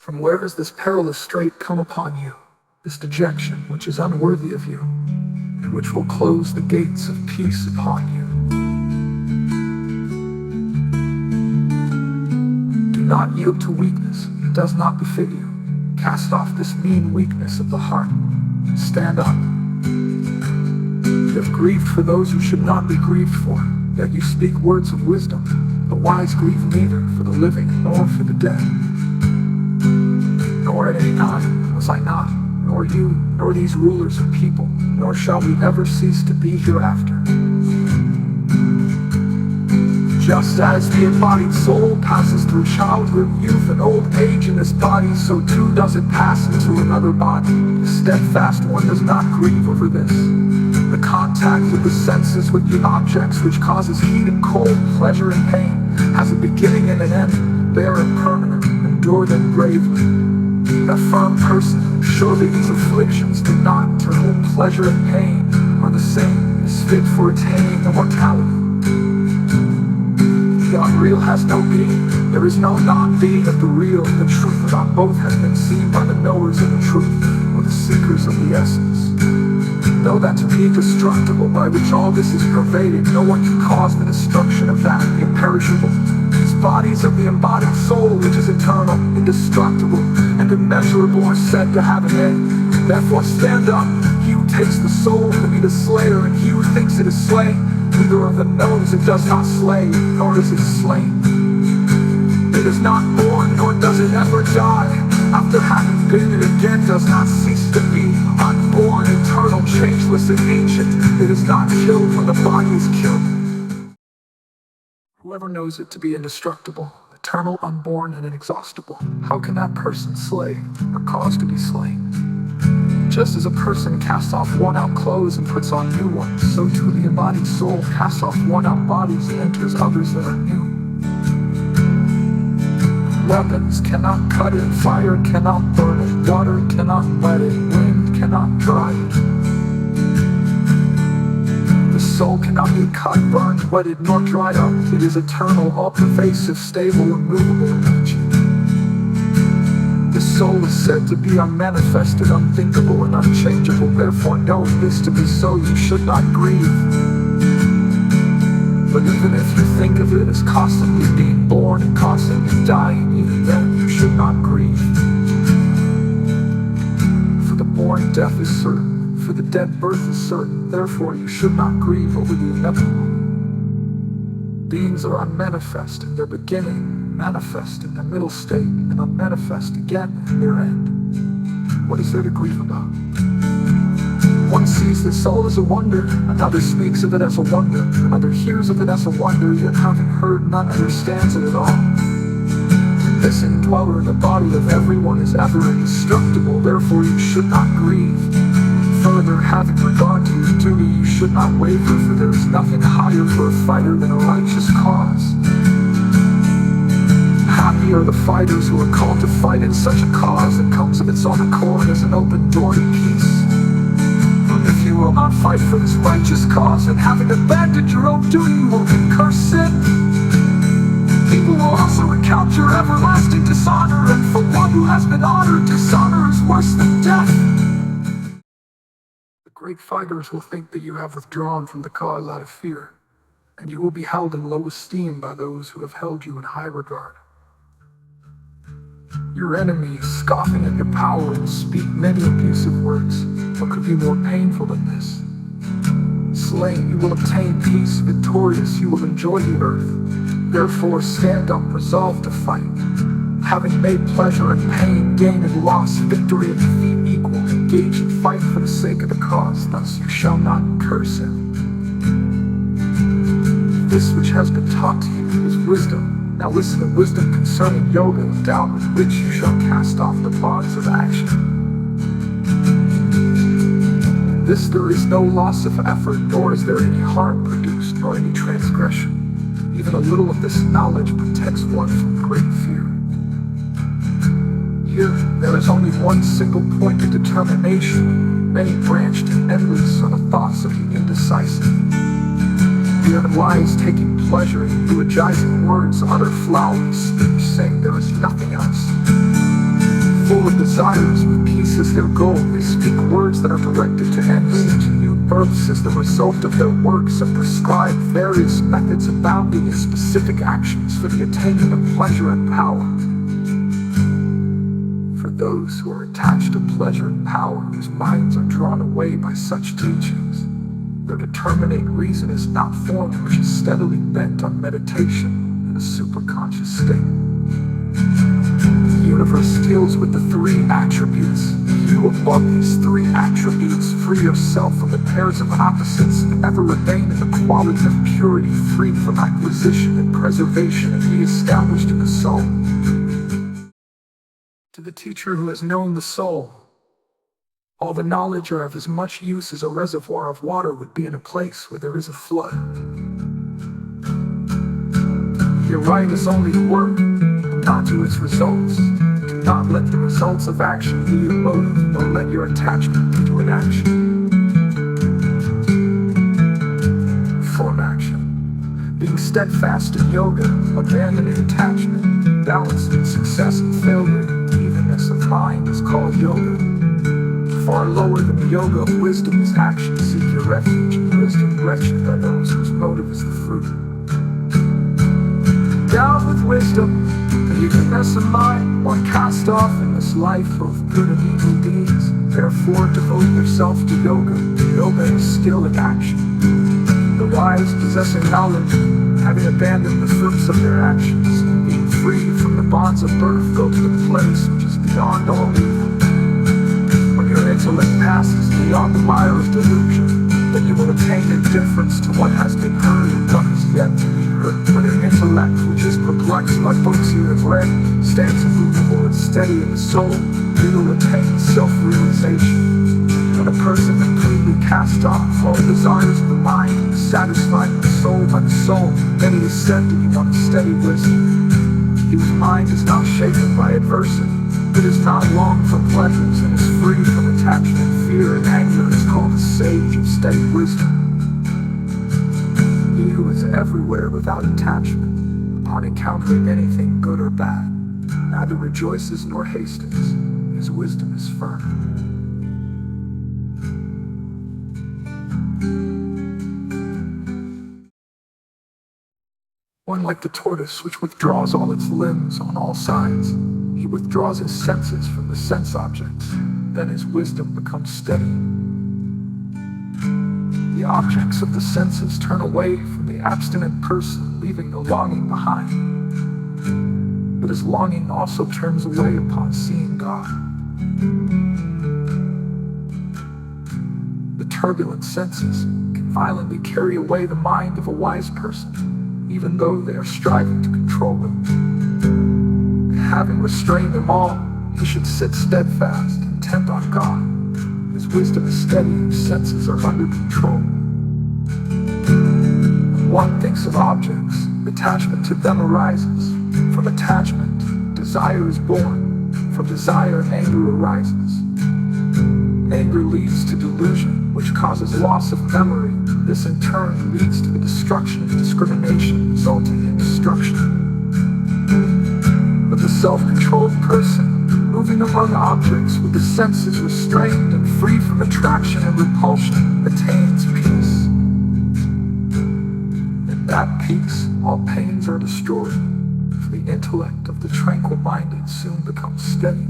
From where has this perilous strait come upon you, this dejection which is unworthy of you, and which will close the gates of peace upon you? Do not yield to weakness, it does not befit you. Cast off this mean weakness of the heart. Stand up. You have grieved for those who should not be grieved for, yet you speak words of wisdom. The wise grieve neither for the living nor for the dead. Nor at any time was I not, nor you, nor these rulers of people, nor shall we ever cease to be hereafter. Just as the embodied soul passes through childhood, youth, and old age in this body, so too does it pass into another body. The steadfast one does not grieve over this. The contact of the senses with the objects which causes heat and cold, pleasure and pain, has a beginning and an end. They are impermanent, endure them bravely. A firm person, surely these afflictions do not, to whom pleasure and pain are the same, is fit for attaining immortality. The unreal has no being, there is no non-being of the real. The truth about both has been seen by the knowers of the truth, or the seekers of the essence. Know that to be destructible, by which all this is pervaded, no one can cause the destruction of that imperishable. These bodies of the embodied soul, which is eternal, indestructible, and immeasurable, are said to have an end. Therefore stand up, he who takes the soul to be the slayer, and he who thinks it is slain. Neither of them knows it does not slay, nor is it slain. It is not born, nor does it ever die. After having been, it again does not cease to be. Unborn, eternal, changeless, and ancient, it is not killed when the body is killed. Whoever knows it to be indestructible, eternal, unborn, and inexhaustible, how can that person slay, or cause to be slain? Just as a person casts off worn-out clothes and puts on new ones, so too the embodied soul casts off worn-out bodies and enters others that are new. Weapons cannot cut it, fire cannot burn it, water cannot wet it, wind cannot dry it. The soul cannot be cut, burned, wetted, nor dried up. It is eternal, all-pervasive, stable, immovable energy. The soul is said to be unmanifested, unthinkable, and unchangeable. Therefore know this to be so, you should not grieve. But even if you think of it as constantly being born and constantly dying, even then you should not grieve. For the born death is certain, for the dead birth is certain. Therefore you should not grieve over the inevitable. Beings are unmanifest in their beginning, manifest in their middle state, and unmanifest again in their end. What is there to grieve about? One sees the soul as a wonder, another speaks of it as a wonder, another hears of it as a wonder, yet having heard none understands it at all. This indweller in the body of everyone is ever indestructible, therefore you should not grieve. Further, having regard to your duty, you should not waver, for there is nothing higher for a fighter than a righteous cause. Happy are the fighters who are called to fight in such a cause that comes of its own accord as an open door to peace. If you will not fight for this righteous cause, and having abandoned your own duty, you will incur sin. People will also recount your everlasting dishonor, and for one who has been honored, dishonor is worse than death. The great fighters will think that you have withdrawn from the cause out of fear, and you will be held in low esteem by those who have held you in high regard. Your enemies, scoffing at your power, will speak many abusive words. What could be more painful than this? Slain, you will obtain peace. Victorious, you will enjoy the earth. Therefore stand up, resolved to fight. Having made pleasure and pain, gain and loss, victory and defeat equal, engage and fight for the sake of the cause. Thus you shall not incur sin. This which has been taught to you is wisdom. Now listen to wisdom concerning yoga, endowed with which you shall cast off the bonds of action. In this there is no loss of effort, nor is there any harm produced, nor any transgression. Even a little of this knowledge protects one from great fear. Here, there is only one single point of determination. Many branched and endless are the thoughts of the indecisive. The unwise taking pleasure in eulogizing words, utter flowery speech, saying there is nothing else. full of desires, with peace as their goal. They speak words that are directed to ends, to new births as the result of their works, and prescribe various methods abounding in specific actions for the attainment of pleasure and power. For those who are attached to pleasure and power, whose minds are drawn away by such teachings, their determinate reason is not formed, which is steadily bent on meditation in a superconscious state. The universe deals with the three attributes. You above these three attributes, free yourself from the pairs of opposites, and ever remain in the quality of purity, free from acquisition and preservation, and re-established in the soul. To the teacher who has known the soul, all the knowledge are of as much use as a reservoir of water would be in a place where there is a flood. Your right is only to work, not to its results. Do not let the results of action be your motive, nor let your attachment into an action. Form action. Being steadfast in yoga, abandoning attachment, balancing success and failure, evenness of mind is called yoga. Far lower than the yoga of wisdom is action. Seek your refuge in wisdom, wretched are those whose motive is the fruit. Down with wisdom, the eagerness of mind, one cast off in this life both good and evil deeds. Therefore devote yourself to yoga. Yoga is skill in action. The wise, possessing knowledge, having abandoned the fruits of their actions, being free from the bonds of birth, go to the place which is beyond all evil. Your intellect passes beyond the mire of delusion, then you will attain indifference to what has been heard and what is yet to be heard. When your intellect, which is perplexed by books you have read, stands immovable and steady in the soul, you will attain self-realization. When a person completely cast off all desires of the mind and is satisfied in the soul by the soul, then he is said to be one of steady wisdom. His mind is not shaken by adversity. It is not long for pleasures and is free from attachment, fear, and anger. Is called a sage of steady wisdom. He who is everywhere without attachment, upon encountering anything good or bad, neither rejoices nor hastens. His wisdom is firm. One like the tortoise which withdraws all its limbs on all sides. He withdraws his senses from the sense objects, then his wisdom becomes steady. The objects of the senses turn away from the abstinent person, leaving the longing behind. But his longing also turns away upon seeing God. The turbulent senses can violently carry away the mind of a wise person, even though they are striving to control them. Having restrained them all, he should sit steadfast, intent on God. His wisdom is steady, his senses are under control. When one thinks of objects, attachment to them arises. From attachment, desire is born. From desire, anger arises. Anger leads to delusion, which causes loss of memory. This in turn leads to the destruction of discrimination, resulting in destruction. But the self-controlled person, moving among objects with the senses restrained and free from attraction and repulsion, attains peace. In that peace, all pains are destroyed, for the intellect of the tranquil-minded soon becomes steady.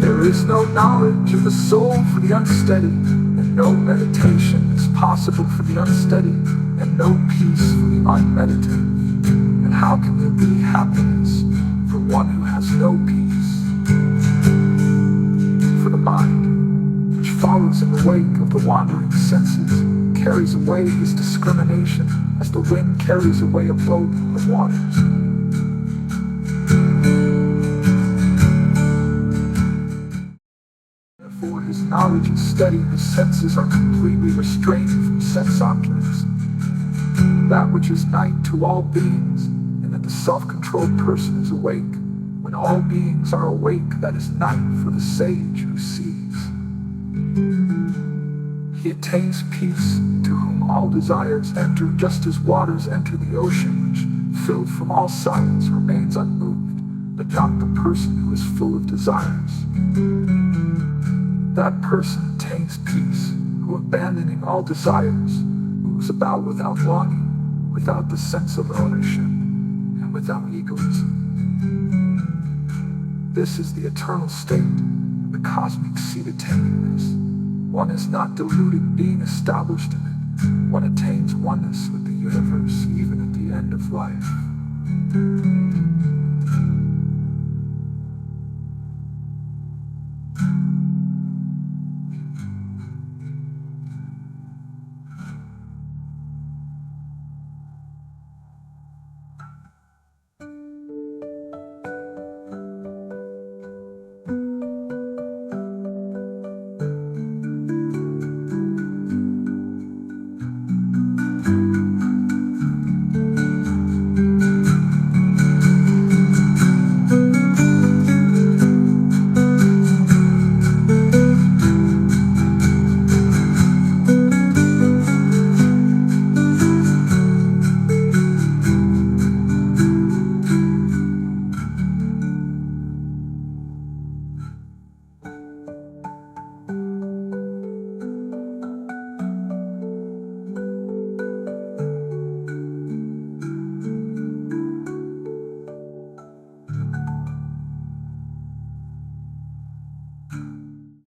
There is no knowledge of the soul for the unsteady, and no meditation is possible for the unsteady, and no peace for the unmeditative. And how can there be happiness for one who has no peace? For the mind, which follows in the wake of the wandering senses, carries away his discrimination as the wind carries away a boat on the waters. Therefore his knowledge is steady, his senses are completely restrained from sense objects. That which is night to all beings, and that the self-controlled person is awake. When all beings are awake, that is night for the sage who sees. He attains peace, to whom all desires enter, just as waters enter the ocean, which, filled from all sides, remains unmoved. but not the person who is full of desires. That person attains peace, who abandoning all desires, moves about without longing, without the sense of ownership, and without egoism. This is the eternal state, the cosmic seed attaining this. One is not deluded being established in it. One attains oneness with the universe even at the end of life.